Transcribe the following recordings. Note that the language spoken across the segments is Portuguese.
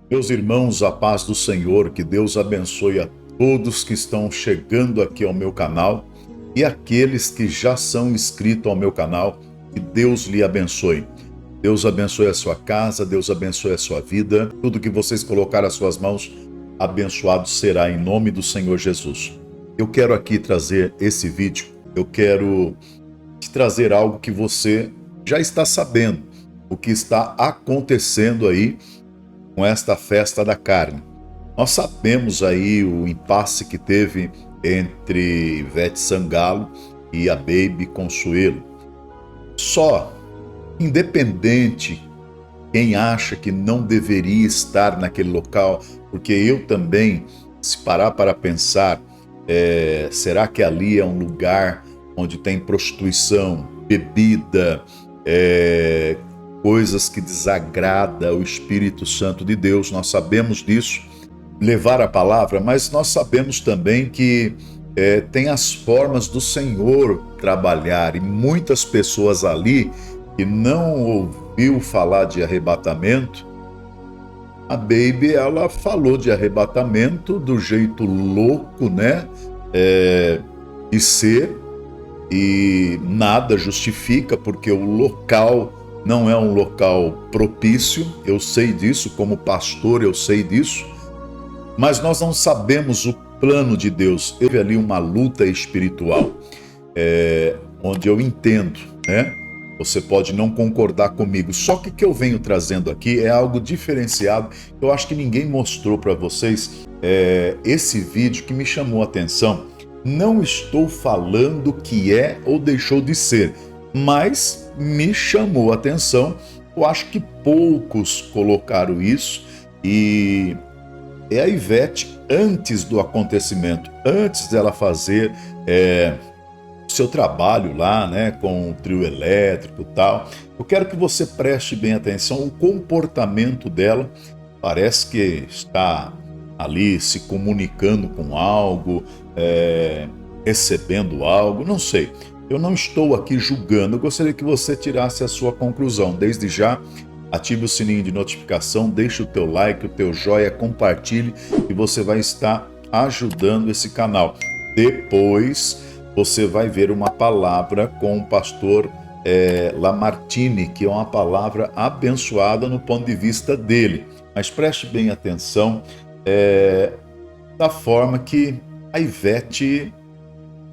Meus irmãos, a paz do Senhor, que Deus abençoe a todos que estão chegando aqui ao meu canal e aqueles que já são inscritos ao meu canal, que Deus lhe abençoe. Deus abençoe a sua casa, Deus abençoe a sua vida, tudo que vocês colocarem as suas mãos, abençoado será em nome do Senhor Jesus. Eu quero aqui trazer esse vídeo, eu quero te trazer algo que você já está sabendo, o que está acontecendo aí com esta festa da carne. Nós sabemos aí o impasse que teve entre Ivete Sangalo e a Baby Consuelo. Só, independente quem acha que não deveria estar naquele local, porque eu também, se parar para pensar, será que ali é um lugar onde tem prostituição, bebida, coisas que desagradam o Espírito Santo de Deus? Nós sabemos disso, levar a palavra, mas nós sabemos também que tem as formas do Senhor trabalhar, e muitas pessoas ali que não ouviu falar de arrebatamento. A Baby, ela falou de arrebatamento do jeito louco, né, de ser, e nada justifica, porque o local não é um local propício. Eu sei disso, como pastor eu sei disso, mas nós não sabemos o plano de Deus. Teve ali uma luta espiritual, onde eu entendo, né? Você pode não concordar comigo, só que o que eu venho trazendo aqui é algo diferenciado. Eu acho que ninguém mostrou para vocês esse vídeo que me chamou a atenção. Não estou falando que é ou deixou de ser, mas me chamou a atenção. Eu acho que poucos colocaram isso, e é a Ivete antes do acontecimento, antes dela fazer seu trabalho lá, né, com o trio elétrico e tal. Eu quero que você preste bem atenção. O comportamento dela parece que está ali se comunicando com algo, recebendo algo, não sei. Eu não estou aqui julgando, eu gostaria que você tirasse a sua conclusão. Desde já, ative o sininho de notificação, deixe o teu like, o teu joia, compartilhe, e você vai estar ajudando esse canal. Depois você vai ver uma palavra com o pastor Lamartine, que é uma palavra abençoada no ponto de vista dele. Mas preste bem atenção da forma que a Ivete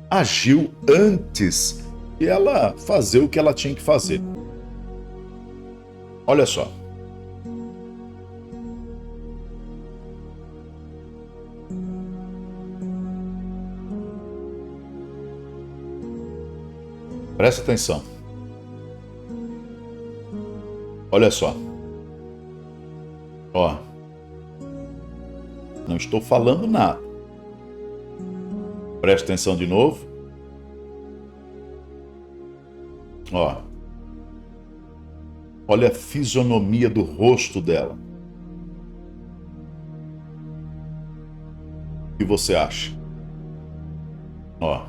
agiu antes de ela fazer o que ela tinha que fazer. Olha só. Presta atenção. Olha só. Ó. Não estou falando nada. Presta atenção de novo. Ó. Olha a fisionomia do rosto dela. O que você acha? Ó.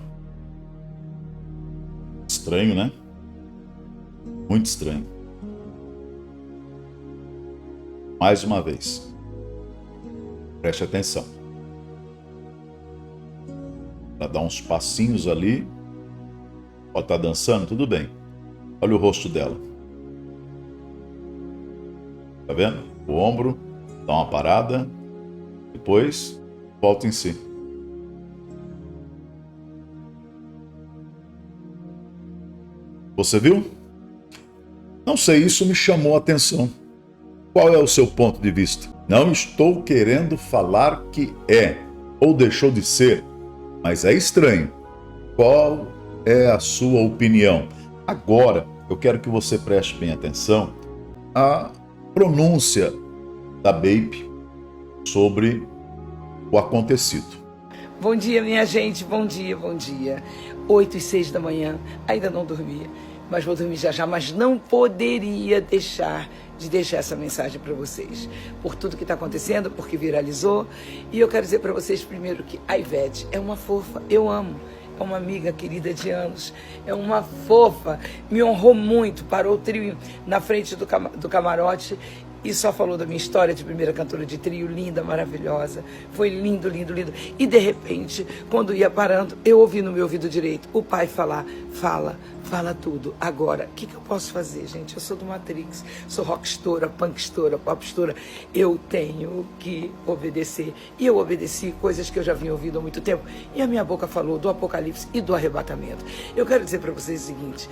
Estranho, né? Muito estranho. Mais uma vez. Preste atenção. Ela dá uns passinhos ali. Pode estar dançando, tudo bem. Olha o rosto dela. Tá vendo? O ombro, dá uma parada. Depois, volta em si. Você viu? Não sei, isso me chamou a atenção. Qual é o seu ponto de vista? Não estou querendo falar que é ou deixou de ser, mas é estranho. Qual é a sua opinião? Agora, eu quero que você preste bem atenção à pronúncia da Baby sobre o acontecido. Bom dia, minha gente, bom dia, bom dia. 8h06 da manhã, ainda não dormi, mas vou dormir já já, mas não poderia deixar de deixar essa mensagem para vocês, por tudo que está acontecendo, porque viralizou. E eu quero dizer para vocês primeiro que a Ivete é uma fofa, eu amo. É uma amiga querida de anos, é uma fofa, me honrou muito, parou o trio na frente do camarote e só falou da minha história de primeira cantora de trio, linda, maravilhosa. Foi lindo, lindo, lindo. E de repente, quando ia parando, eu ouvi no meu ouvido direito o pai falar: fala tudo. Agora, o que eu posso fazer, gente? Eu sou do Matrix, sou rockstora, punkstora, popstora. Eu tenho que obedecer. E eu obedeci coisas que eu já vinha ouvindo há muito tempo. E a minha boca falou do apocalipse e do arrebatamento. Eu quero dizer para vocês o seguinte: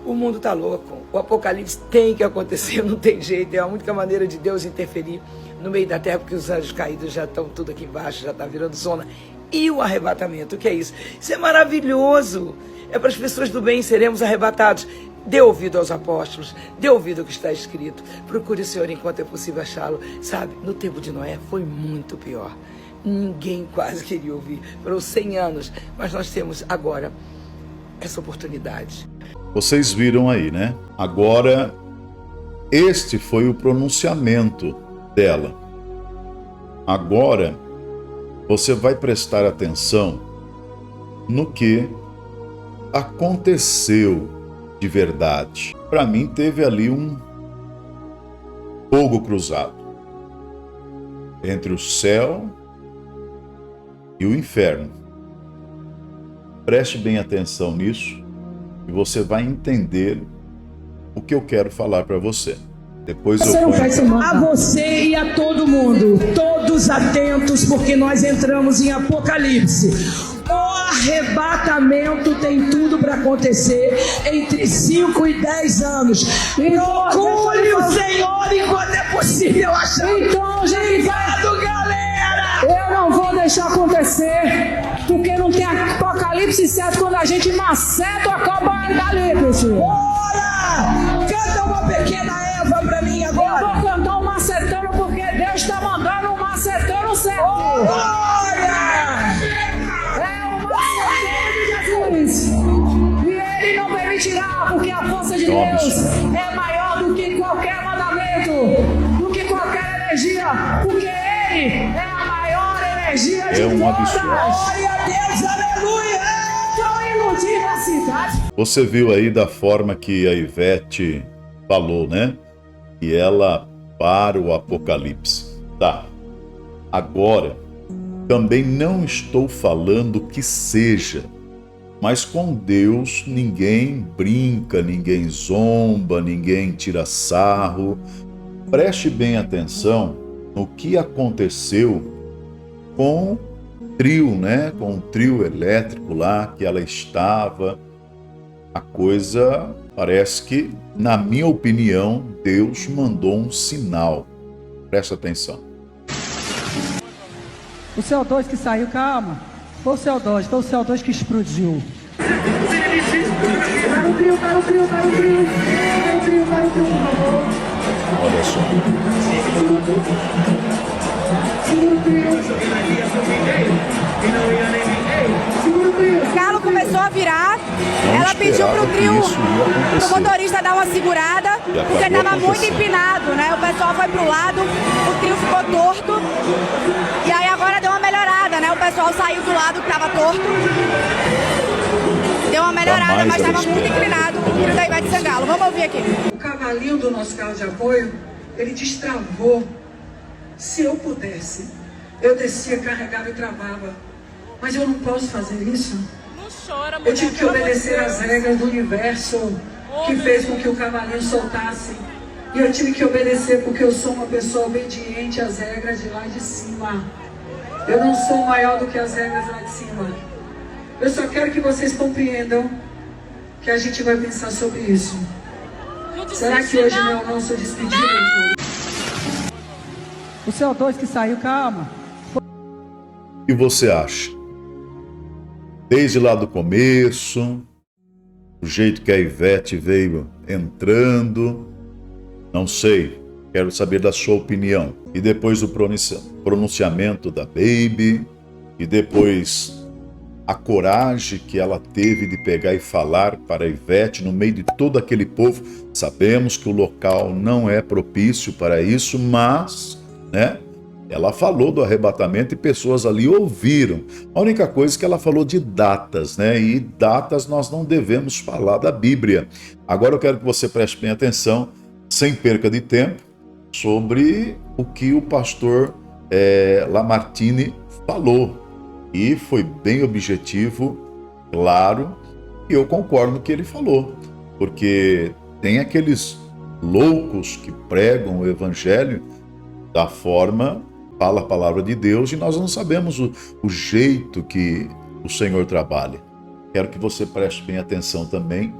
o mundo está louco, o apocalipse tem que acontecer, não tem jeito, é a única maneira de Deus interferir no meio da terra, porque os anjos caídos já estão tudo aqui embaixo, já está virando zona. E o arrebatamento, o que é isso? Isso é maravilhoso, é para as pessoas do bem, seremos arrebatados. Dê ouvido aos apóstolos, dê ouvido ao que está escrito, procure o Senhor enquanto é possível achá-lo. Sabe, no tempo de Noé foi muito pior, ninguém quase queria ouvir, foram 100 anos, mas nós temos agora essa oportunidade. Vocês viram aí, né? Agora, este foi o pronunciamento dela. Agora, você vai prestar atenção no que aconteceu de verdade. Para mim, teve ali um fogo cruzado entre o céu e o inferno. Preste bem atenção nisso e você vai entender o que eu quero falar para você. Depois eu ponho... A você e a todo mundo, todos atentos, porque nós entramos em Apocalipse. O arrebatamento tem tudo para acontecer entre 5 e 10 anos. Procure o Senhor enquanto é possível achar. Então, gente, galera! Eu não vou deixar acontecer, porque não tem Apocalipse certo quando a gente maceta o Apocalipse. Bora! Canta uma pequena Eva pra mim agora. Eu vou cantar um macetano porque Deus está mandando um macetano certo. Bora! É o macetano de Jesus. E Ele não permitirá, porque a força de Deus é maior do que qualquer mandamento, do que qualquer energia, porque Ele é a maior energia de todas. Glória a Deus, aleluia! Estão iludindo a cidade. Você viu aí da forma que a Ivete falou, né? E ela para o Apocalipse. Tá. Agora, também não estou falando que seja, mas com Deus ninguém brinca, ninguém zomba, ninguém tira sarro. Preste bem atenção no que aconteceu com o trio, né? Com o trio elétrico lá que ela estava. A coisa parece que, na minha opinião, Deus mandou um sinal. Presta atenção. O CO2 que saiu, calma. Foi o CO2, foi o CO2 que explodiu. Para o trio. Olha só. O carro começou a virar, ela pediu pro trio, pro motorista dar uma segurada, porque estava muito empinado, né? O pessoal foi pro lado, o trio ficou torto, e aí agora deu uma melhorada, né? O pessoal saiu do lado que estava torto, deu uma melhorada, mas estava muito inclinado o trio da Ivete Sangalo. Vamos ouvir aqui. O cavalinho do nosso carro de apoio, ele destravou. Se eu pudesse, eu descia, carregava e travava. Mas eu não posso fazer isso. Não chora, mulher. Eu tive que obedecer às regras do universo que fez com que o cavalinho soltasse. E eu tive que obedecer porque eu sou uma pessoa obediente às regras de lá de cima. Eu não sou maior do que as regras lá de cima. Eu só quero que vocês compreendam que a gente vai pensar sobre isso. Será que hoje não é o nosso despedido? O CO2 que saiu, calma. O que você acha? Desde lá do começo, o jeito que a Ivete veio entrando, não sei, quero saber da sua opinião. E depois do pronunciamento da Baby, e depois a coragem que ela teve de pegar e falar para a Ivete no meio de todo aquele povo. Sabemos que o local não é propício para isso, mas, né? Ela falou do arrebatamento e pessoas ali ouviram. A única coisa é que ela falou de datas, né? E datas nós não devemos falar da Bíblia. Agora eu quero que você preste bem atenção, sem perca de tempo, sobre o que o pastor Lamartine falou. E foi bem objetivo, claro, e eu concordo com o que ele falou, porque tem aqueles loucos que pregam o evangelho da forma, fala a palavra de Deus, e nós não sabemos o jeito que o Senhor trabalha. Quero que você preste bem atenção também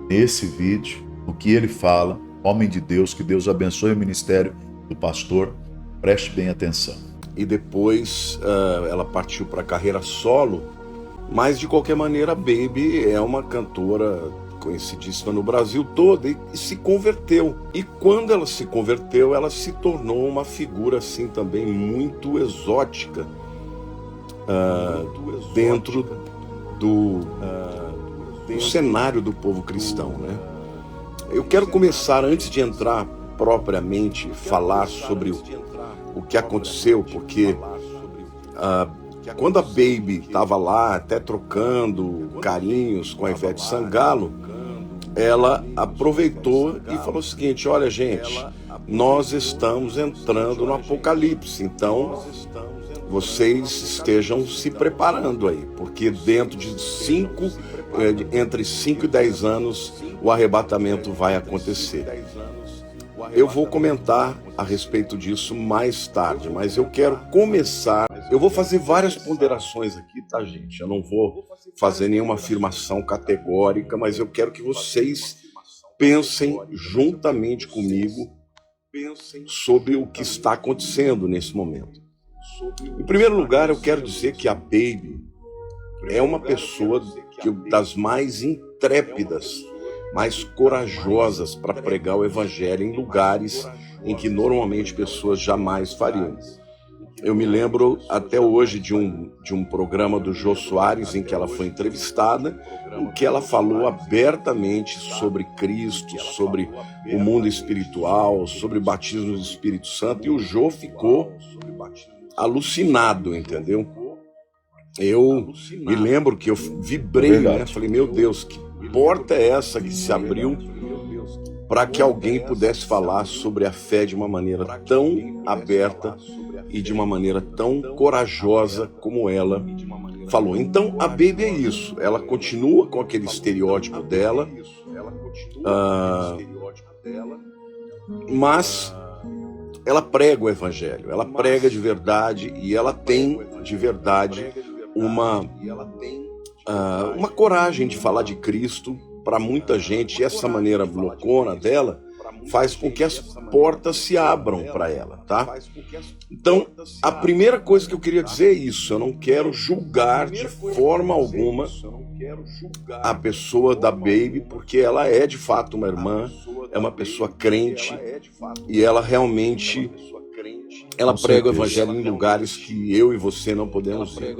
nesse vídeo, o que ele fala, homem de Deus, que Deus abençoe o ministério do pastor, preste bem atenção. E depois ela partiu para a carreira solo, mas de qualquer maneira a Baby é uma cantora conhecidíssima no Brasil todo e se converteu. E quando ela se converteu, ela se tornou uma figura assim também muito exótica dentro do cenário do povo cristão, né? Eu quero começar, antes de entrar propriamente, falar sobre o que aconteceu, porque quando a Baby estava lá, até trocando carinhos com a Ivete Sangalo, ela aproveitou e falou o seguinte: olha, gente, nós estamos entrando no Apocalipse, então vocês estejam se preparando aí, porque dentro de entre 5 e 10 anos, o arrebatamento vai acontecer. Eu vou comentar a respeito disso mais tarde, mas eu quero começar. Eu vou fazer várias ponderações aqui, tá, gente? Eu não vou fazer nenhuma afirmação categórica, mas eu quero que vocês pensem juntamente comigo sobre o que está acontecendo nesse momento. Em primeiro lugar, eu quero dizer que a Baby é uma pessoa das mais intrépidas, mais corajosas para pregar o evangelho em lugares em que normalmente pessoas jamais fariam. Eu me lembro até hoje de um programa do Jô Soares em que ela foi entrevistada, em que ela falou abertamente sobre Cristo, sobre o mundo espiritual, sobre o batismo do Espírito Santo, e o Jô ficou alucinado, entendeu? Eu me lembro que eu vibrei, né? Falei, meu Deus, que porta é essa que se abriu para que alguém pudesse falar sobre a fé de uma maneira tão aberta e de uma maneira tão corajosa como ela falou. Então, a Baby é isso. Ela continua com aquele estereótipo dela, mas ela prega o evangelho. Ela prega de verdade e ela tem de verdade uma coragem de falar de Cristo para muita gente. E essa maneira loucona dela faz com que as portas se abram para ela, tá? Então, a primeira coisa que eu queria dizer é isso. Eu não quero julgar de forma alguma a pessoa da Baby, porque ela é de fato uma irmã, é uma pessoa crente e ela realmente prega o evangelho em lugares que eu e você não podemos ir.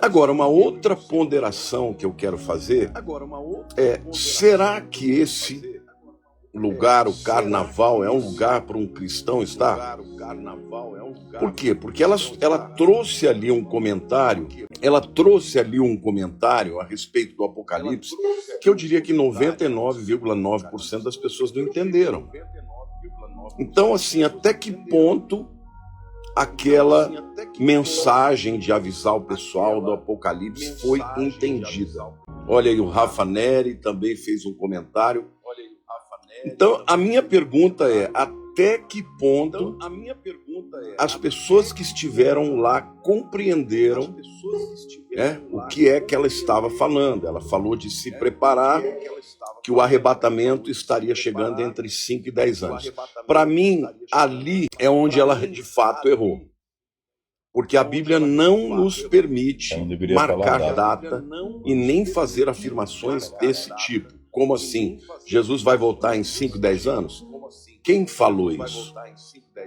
Agora, uma outra ponderação que eu quero fazer é: será que esse lugar, o carnaval, é um lugar para um cristão estar? Por quê? Porque ela trouxe ali um comentário, a respeito do Apocalipse, que eu diria que 99,9% das pessoas não entenderam. Então, assim, até que ponto aquela mensagem de avisar o pessoal do Apocalipse foi entendida? Olha aí, o Rafa Neri também fez um comentário. Então, a minha pergunta é: até que ponto as pessoas que estiveram lá compreenderam o que é que ela estava falando? Ela falou de se preparar, que o arrebatamento estaria chegando entre 5 e 10 anos. Para mim, ali é onde ela de fato errou. Porque a Bíblia não nos permite marcar data e nem fazer afirmações desse tipo. Como assim? Jesus vai voltar em 5, 10 anos? Quem falou isso?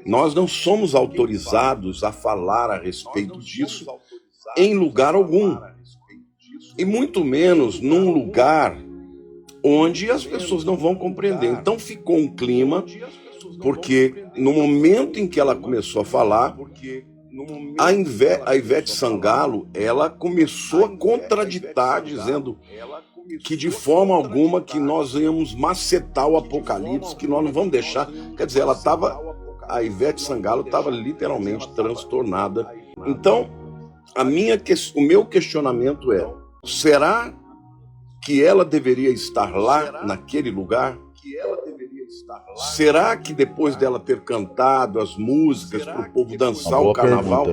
Nós não somos autorizados a falar a respeito disso em lugar algum. E muito menos num lugar onde as pessoas não vão compreender. Então ficou um clima, porque no momento em que ela começou a falar, a Ivete Sangalo, ela começou a contraditar, dizendo que de forma alguma que nós íamos macetar o Apocalipse, que nós não vamos deixar. Quer dizer, a Ivete Sangalo estava literalmente transtornada. Então, o meu questionamento é: será que ela deveria estar lá, naquele lugar? Será que depois dela ter cantado as músicas para o povo dançar o carnaval,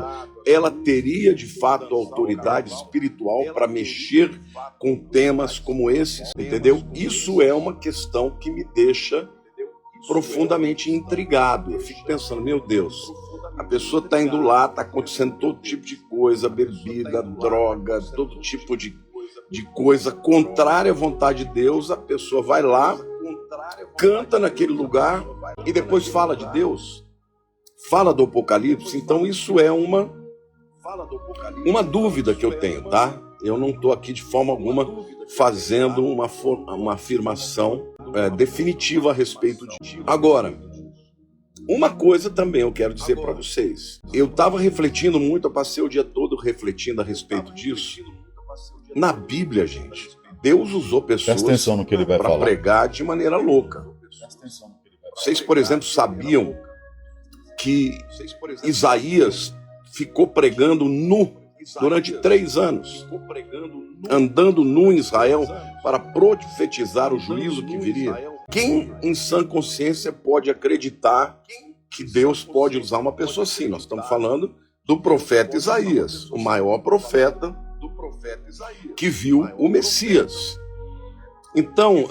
ela teria de fato autoridade espiritual para mexer com temas como esses? Entendeu? Isso é uma questão que me deixa profundamente intrigado. Eu fico pensando, meu Deus, a pessoa está indo lá, está acontecendo todo tipo de coisa, bebida, droga, todo tipo de coisa contrária à vontade de Deus. A pessoa vai lá, canta naquele lugar e depois fala de Deus, fala do Apocalipse. Então isso é uma dúvida que eu tenho, tá? Eu não estou aqui de forma alguma fazendo uma afirmação definitiva a respeito disso. Agora, uma coisa também eu quero dizer para vocês. Eu estava refletindo muito, eu passei o dia todo refletindo a respeito disso. Na Bíblia, gente, Deus usou pessoas para pregar de maneira louca. Vocês, por exemplo, sabiam que Isaías ficou pregando nu durante 3 anos, andando nu em Israel para profetizar o juízo que viria? Quem em sã consciência pode acreditar que Deus pode usar uma pessoa assim? Nós estamos falando do profeta Isaías, o maior profeta que viu o Messias. Então,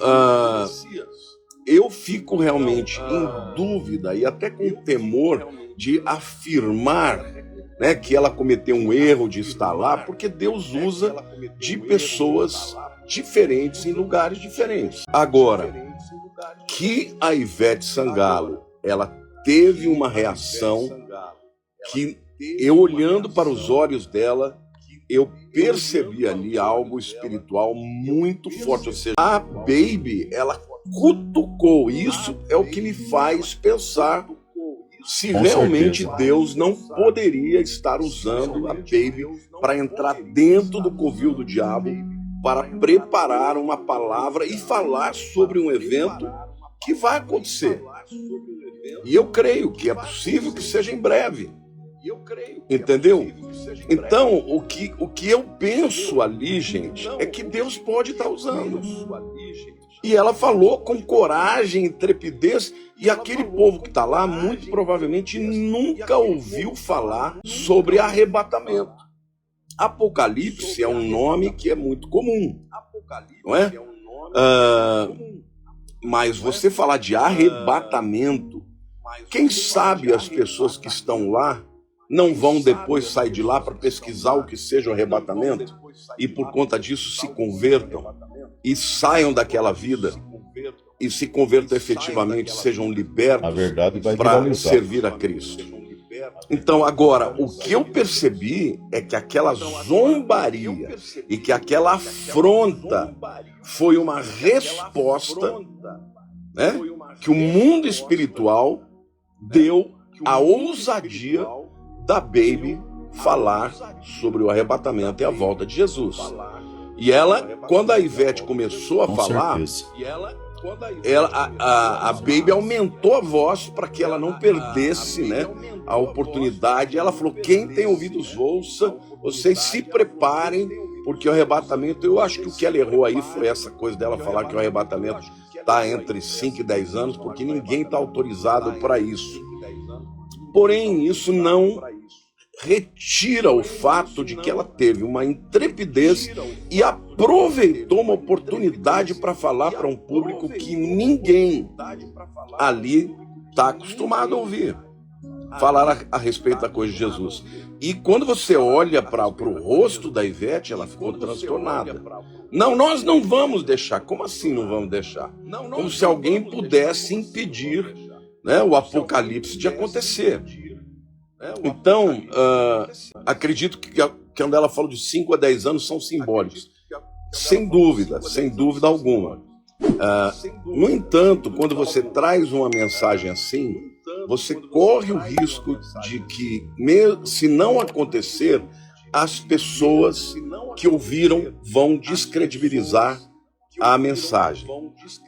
eu fico realmente em dúvida e até com temor de afirmar, né, que ela cometeu um erro de estar lá, porque Deus usa de pessoas diferentes em lugares diferentes. Agora, que a Ivete Sangalo, ela teve uma reação que eu, olhando para os olhos dela, eu percebi ali algo espiritual muito forte. Ou seja, a Baby, ela cutucou. Isso é o que me faz pensar se realmente Deus não poderia estar usando a Baby para entrar dentro do covil do diabo, para preparar uma palavra e falar sobre um evento que vai acontecer. E eu creio que é possível que seja em breve. Entendeu? Então, o que eu penso ali, gente, é que Deus pode estar usando. E ela falou com coragem, intrepidez, e aquele povo que está lá, muito provavelmente, nunca ouviu falar sobre arrebatamento. Apocalipse é um nome que é muito comum, não é? Mas você falar de arrebatamento, quem sabe as pessoas que estão lá não vão depois sair de lá para pesquisar o que seja o arrebatamento e por conta disso se convertam e saiam daquela vida e se convertam efetivamente, sejam libertos para servir a Cristo. Então, agora, o que eu percebi é que aquela zombaria e que aquela afronta foi uma resposta, né, que o mundo espiritual deu à ousadia da Baby falar sobre o arrebatamento e a volta de Jesus. E ela, quando a Ivete começou a falar, a Baby aumentou a voz para que ela não perdesse, né, a oportunidade. Ela falou: quem tem ouvidos ouça, vocês se preparem, porque o arrebatamento, eu acho que o que ela errou aí foi essa coisa dela falar que o arrebatamento está entre 5 e 10 anos, porque ninguém está autorizado para isso. Porém, isso não retira o fato de que ela teve uma intrepidez e aproveitou uma oportunidade para falar para um público que ninguém ali está acostumado a ouvir falar a respeito da coisa de Jesus. E quando você olha para o rosto da Ivete, ela ficou transtornada. Não, nós não vamos deixar. Como assim não vamos deixar? Como se alguém pudesse impedir, né, o Apocalipse de acontecer. Então, acredito que quando ela fala de 5 a 10 anos são simbólicos. Sem dúvida alguma. No entanto, quando você traz uma mensagem assim, você corre o risco de que, se não acontecer, as pessoas que ouviram vão descredibilizar a mensagem.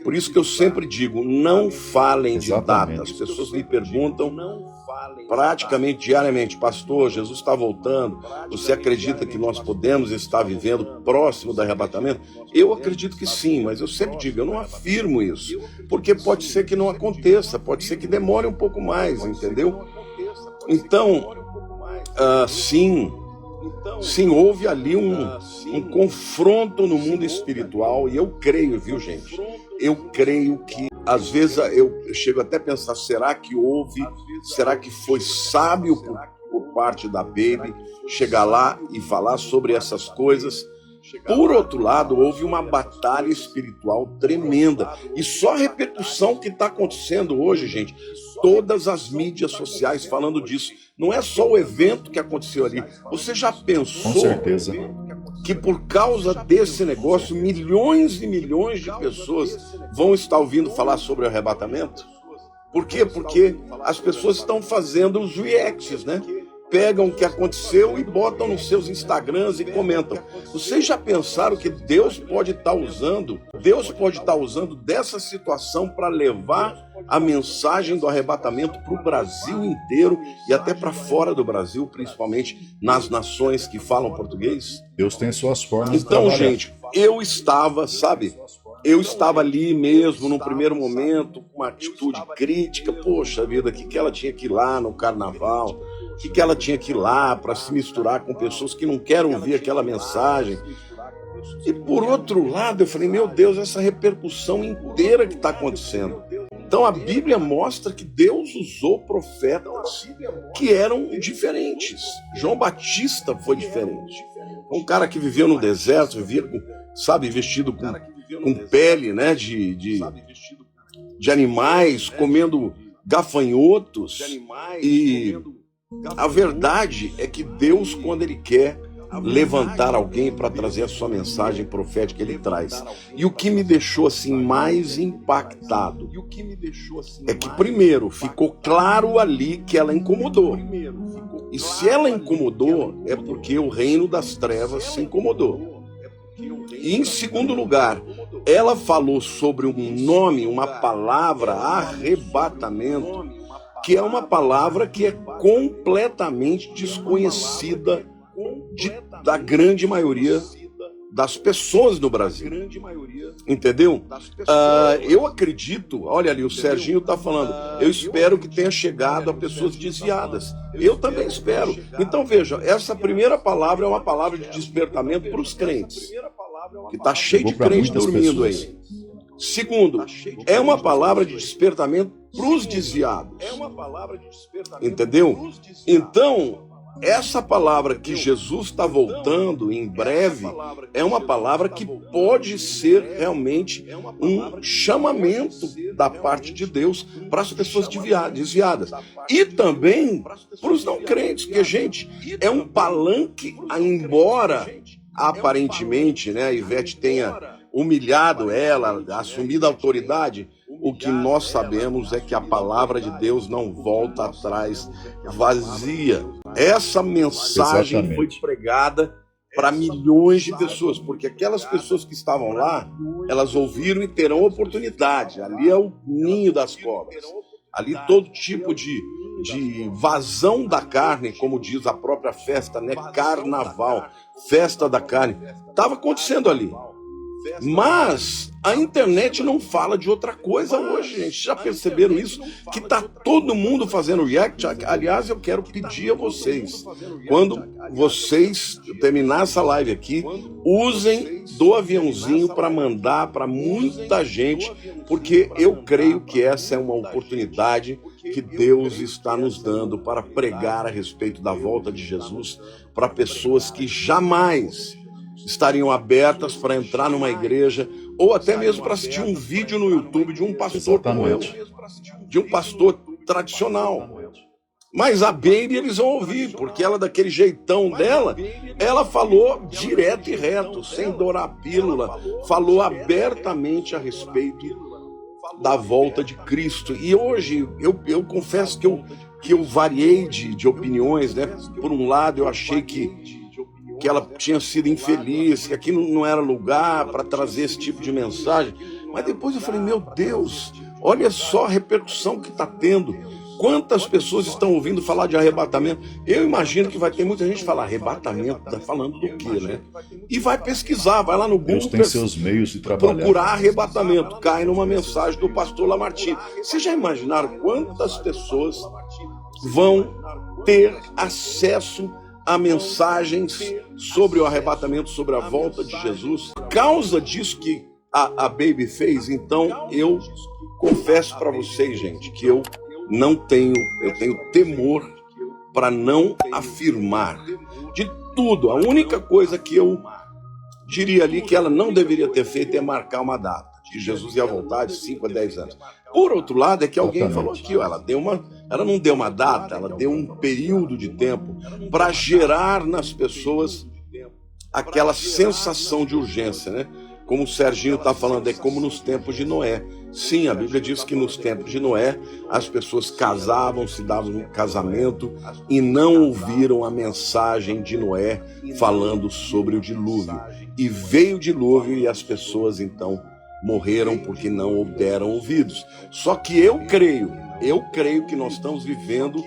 Por isso que eu sempre digo, não falem de Exatamente. data. As pessoas me perguntam praticamente diariamente: pastor, Jesus está voltando, você acredita que nós podemos estar vivendo próximo do arrebatamento? Eu acredito que sim, mas eu sempre digo, eu não afirmo isso, porque pode ser que não aconteça, pode ser que demore um pouco mais, entendeu? Então, sim, houve ali um confronto no mundo espiritual, e eu creio, viu, gente? Eu creio que, às vezes, eu chego até a pensar, será que foi sábio por parte da Baby chegar lá e falar sobre essas coisas? Por outro lado, houve uma batalha espiritual tremenda. E só a repercussão que está acontecendo hoje, gente, todas as mídias sociais falando disso. Não é só o evento que aconteceu ali. Você já pensou Com certeza. que por causa desse negócio, milhões e milhões de pessoas vão estar ouvindo falar sobre o arrebatamento? Por quê? Porque as pessoas estão fazendo os reacts, né? Pegam o que aconteceu e botam nos seus Instagrams e comentam. Vocês já pensaram que Deus pode estar usando dessa situação para levar a mensagem do arrebatamento para o Brasil inteiro e até para fora do Brasil, principalmente nas nações que falam português? Deus tem suas formas de Então, trabalhar. gente, eu estava ali mesmo, num primeiro momento, com uma atitude crítica. Poxa vida, que ela tinha que ir lá no carnaval? Que ela tinha que ir lá para se misturar com pessoas que não querem ouvir aquela mensagem? E por outro lado, eu falei, meu Deus, essa repercussão inteira que está acontecendo. Então a Bíblia mostra que Deus usou profetas que eram diferentes. João Batista foi diferente. Um cara que viveu no deserto, vivia vestido com pele, né, de animais, comendo gafanhotos. E a verdade é que Deus, quando Ele quer levantar alguém para trazer a sua mensagem profética, Ele traz. E o que me deixou assim mais impactado é que, primeiro, ficou claro ali que ela incomodou. E se ela incomodou, é porque o reino das trevas se incomodou. E em segundo lugar, ela falou sobre um nome, uma palavra, arrebatamento, que é uma palavra que é completamente desconhecida da grande maioria das pessoas no Brasil. Entendeu? Eu acredito, olha ali, o Serginho está falando, eu espero que tenha chegado a pessoas desviadas. Eu também espero. Então veja, essa primeira palavra é uma palavra de despertamento para os crentes, que está cheio de crente dormindo aí. Segundo, é uma palavra de despertamento para os desviados. Entendeu? Então, essa palavra que Jesus está voltando em breve é uma palavra que pode ser realmente um chamamento da parte de Deus para as pessoas desviadas. E também para os não crentes, porque, gente, é um palanque, embora aparentemente, né, a Ivete tenha humilhado ela, assumido a autoridade, o que nós sabemos é que a palavra de Deus não volta atrás vazia. Essa mensagem Exatamente. foi pregada para milhões de pessoas, porque aquelas pessoas que estavam lá, elas ouviram e terão oportunidade. Ali é o ninho das cobras. Ali todo tipo de vazão da carne, como diz a própria festa, né? Carnaval, festa da carne, estava acontecendo ali. Mas a internet não fala de outra coisa hoje, gente. Já perceberam isso? Que tá todo mundo fazendo react. Aliás, eu quero pedir a vocês, quando vocês terminar essa live aqui, usem do aviãozinho para mandar para muita gente, porque eu creio que essa é uma oportunidade que Deus está nos dando para pregar a respeito da volta de Jesus para pessoas que jamais estariam abertas para entrar numa igreja ou até mesmo para assistir um vídeo no YouTube de um pastor como eu, de um pastor tradicional. Mas a Baby eles vão ouvir, porque ela, daquele jeitão dela, ela falou direto e reto, sem dourar a pílula, falou abertamente a respeito da volta de Cristo. E hoje eu confesso que eu variei de opiniões, né? Por um lado, eu achei que que ela tinha sido infeliz, que aqui não era lugar para trazer esse tipo de mensagem. Mas depois eu falei, meu Deus, olha só a repercussão que está tendo. Quantas pessoas estão ouvindo falar de arrebatamento? Eu imagino que vai ter muita gente falar arrebatamento, tá falando do quê, né? E vai pesquisar, vai lá no Google. Deus tem seus meios de trabalhar. Procurar arrebatamento, cai numa mensagem do pastor Lamartine. Vocês já imaginaram quantas pessoas vão ter acesso a mensagens sobre o arrebatamento, sobre a volta de Jesus? Por causa disso que a Baby fez, então eu confesso para vocês, gente, que eu tenho temor para não afirmar de tudo. A única coisa que eu diria ali que ela não deveria ter feito é marcar uma data, que Jesus ia voltar de 5 a 10 anos. Por outro lado, é que alguém falou aqui, ó, ela não deu uma data, ela deu um período de tempo para gerar nas pessoas aquela sensação de urgência, né? Como o Serginho está falando, é como nos tempos de Noé. Sim, a Bíblia diz que nos tempos de Noé as pessoas casavam, se davam um casamento e não ouviram a mensagem de Noé falando sobre o dilúvio. E veio o dilúvio e as pessoas então morreram porque não deram ouvidos. Só que eu creio que nós estamos vivendo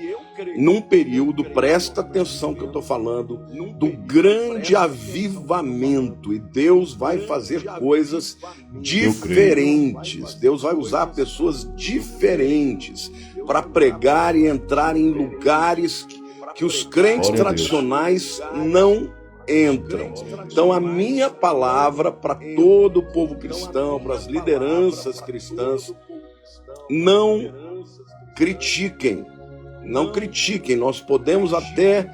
num período, presta atenção que eu estou falando, do grande avivamento, e Deus vai fazer coisas diferentes. Deus vai usar pessoas diferentes para pregar e entrar em lugares que os crentes tradicionais não entram. Então a minha palavra para todo o povo cristão, para as lideranças cristãs, não critiquem, nós podemos até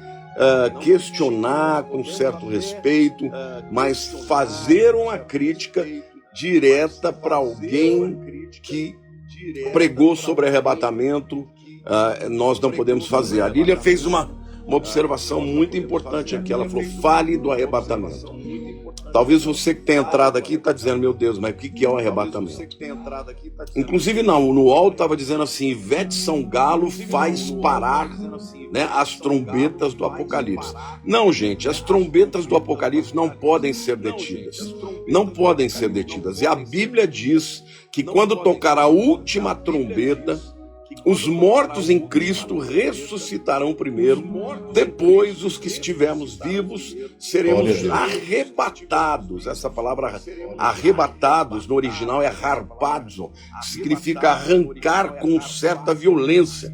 questionar com certo respeito, mas fazer uma crítica direta para alguém que pregou sobre arrebatamento, nós não podemos fazer. A Lília fez uma observação muito importante aqui, ela falou, fale do arrebatamento. Talvez você que tenha entrado aqui está dizendo, meu Deus, mas o que é o arrebatamento? Inclusive no UOL estava dizendo assim, Ivete Sangalo faz parar, né, as trombetas do Apocalipse. Não, gente, as trombetas do Apocalipse não podem ser detidas. Não podem ser detidas. E a Bíblia diz que quando tocar a última trombeta, os mortos em Cristo ressuscitarão primeiro, depois os que estivermos vivos seremos arrebatados. Essa palavra arrebatados no original é harpazo, que significa arrancar com certa violência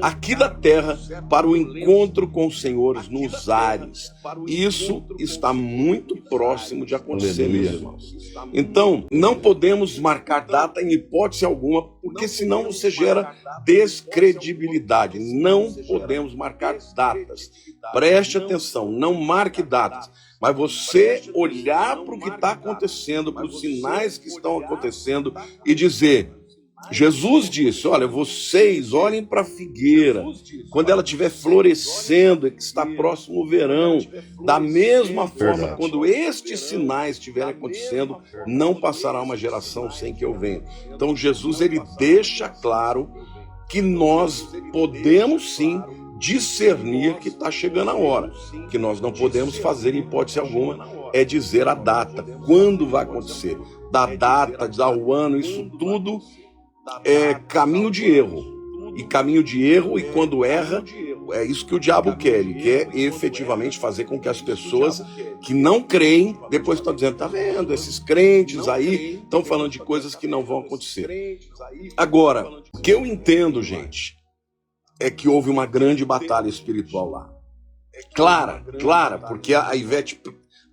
aqui da terra para o encontro com os senhores nos ares. Isso está muito próximo de acontecer, meus irmãos. Então, não podemos marcar data em hipótese alguma, porque senão você gera descredibilidade. Não podemos marcar datas. Preste atenção, não marque datas. Mas você olhar para o que está acontecendo, para os sinais que estão acontecendo e dizer, Jesus disse, olha, vocês olhem para a figueira, quando ela estiver florescendo e que está próximo o verão. Da mesma forma, quando estes sinais estiverem acontecendo, não passará uma geração sem que eu venha. Então Jesus, ele deixa claro que nós podemos sim discernir que está chegando a hora. Que nós não podemos fazer, em hipótese alguma, é dizer a data, quando vai acontecer. Da data, dar o ano, isso tudo é caminho de erro. E caminho de erro, e quando erra, é isso que o diabo quer. Ele quer efetivamente fazer com que as pessoas que não creem, depois estão dizendo, tá vendo, esses crentes aí estão falando de coisas que não vão acontecer. Agora, o que eu entendo, gente, é que houve uma grande batalha espiritual lá. Clara, porque a Ivete,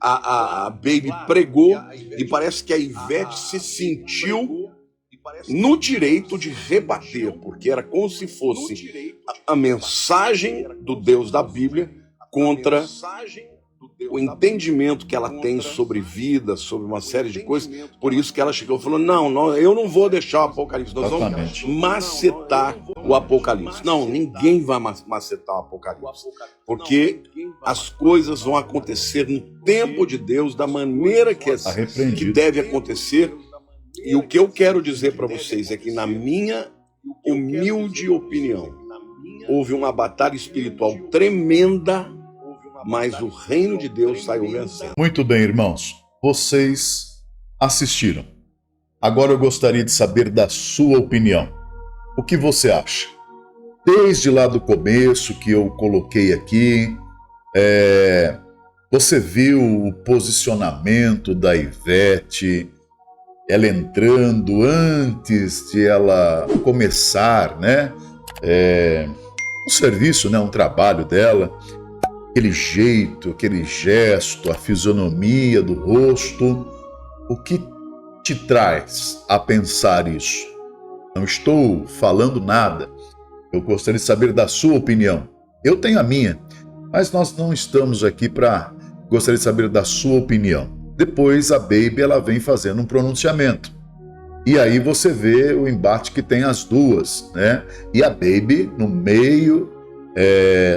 a Baby pregou, e parece que a Ivete se sentiu no direito de rebater, porque era como se fosse a mensagem do Deus da Bíblia contra o entendimento que ela tem sobre vida, sobre uma série de coisas. Por isso que ela chegou e falou, não, eu não vou deixar o Apocalipse, nós vamos macetar o Apocalipse. Não, ninguém vai macetar o Apocalipse, porque as coisas vão acontecer no tempo de Deus, da maneira que deve acontecer. E o que eu quero dizer para vocês é que, na minha humilde opinião, houve uma batalha espiritual tremenda mas o reino de Deus saiu vencendo. Muito bem, irmãos. Vocês assistiram. Agora eu gostaria de saber da sua opinião. O que você acha? Desde lá do começo que eu coloquei aqui, você viu o posicionamento da Ivete, ela entrando antes de ela começar, né? Um serviço, né? Um trabalho dela, aquele jeito, aquele gesto, a fisionomia do rosto. O que te traz a pensar isso? Não estou falando nada. Eu gostaria de saber da sua opinião. Eu tenho a minha, mas nós não estamos aqui para... Gostaria de saber da sua opinião. Depois a Baby ela vem fazendo um pronunciamento. E aí você vê o embate que tem as duas, né? E a Baby, no meio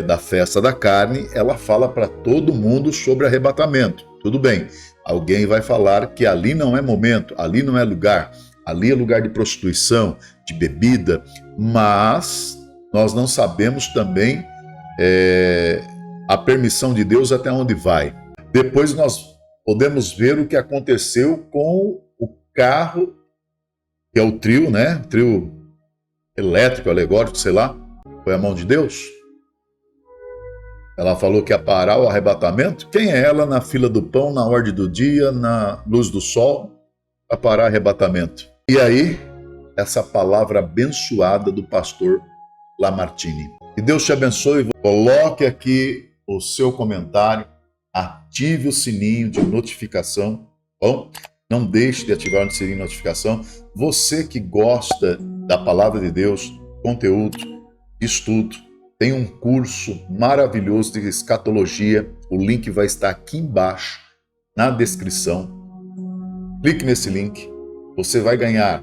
da festa da carne, ela fala para todo mundo sobre arrebatamento. Tudo bem, alguém vai falar que ali não é momento, ali não é lugar, ali é lugar de prostituição, de bebida, mas nós não sabemos também a permissão de Deus até onde vai. Depois nós podemos ver o que aconteceu com o carro, que é o trio, né? Trio elétrico, alegórico, sei lá. Foi a mão de Deus? Ela falou que ia parar o arrebatamento? Quem é ela na fila do pão, na ordem do dia, na luz do sol, para parar o arrebatamento? E aí, essa palavra abençoada do pastor Lamartine. Que Deus te abençoe. Coloque aqui o seu comentário. Ative o sininho de notificação. Bom, não deixe de ativar o sininho de notificação. Você que gosta da palavra de Deus, conteúdo, estudo, tem um curso maravilhoso de escatologia. O link vai estar aqui embaixo na descrição. Clique nesse link. Você vai ganhar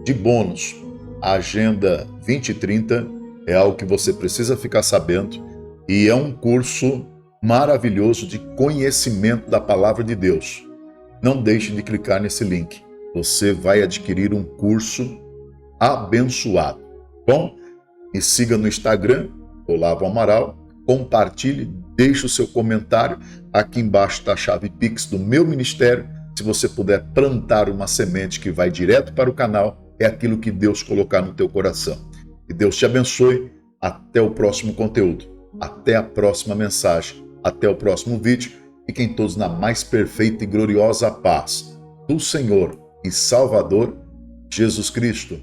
de bônus a Agenda 2030. É algo que você precisa ficar sabendo. E é um curso maravilhoso de conhecimento da palavra de Deus. Não deixe de clicar nesse link. Você vai adquirir um curso abençoado. Bom, me siga no Instagram, Olavo Amaral, compartilhe, deixe o seu comentário. Aqui embaixo está a chave Pix do meu ministério. Se você puder plantar uma semente que vai direto para o canal, é aquilo que Deus colocar no teu coração. Que Deus te abençoe. Até o próximo conteúdo. Até a próxima mensagem. Até o próximo vídeo. Fiquem todos na mais perfeita e gloriosa paz do Senhor e Salvador Jesus Cristo.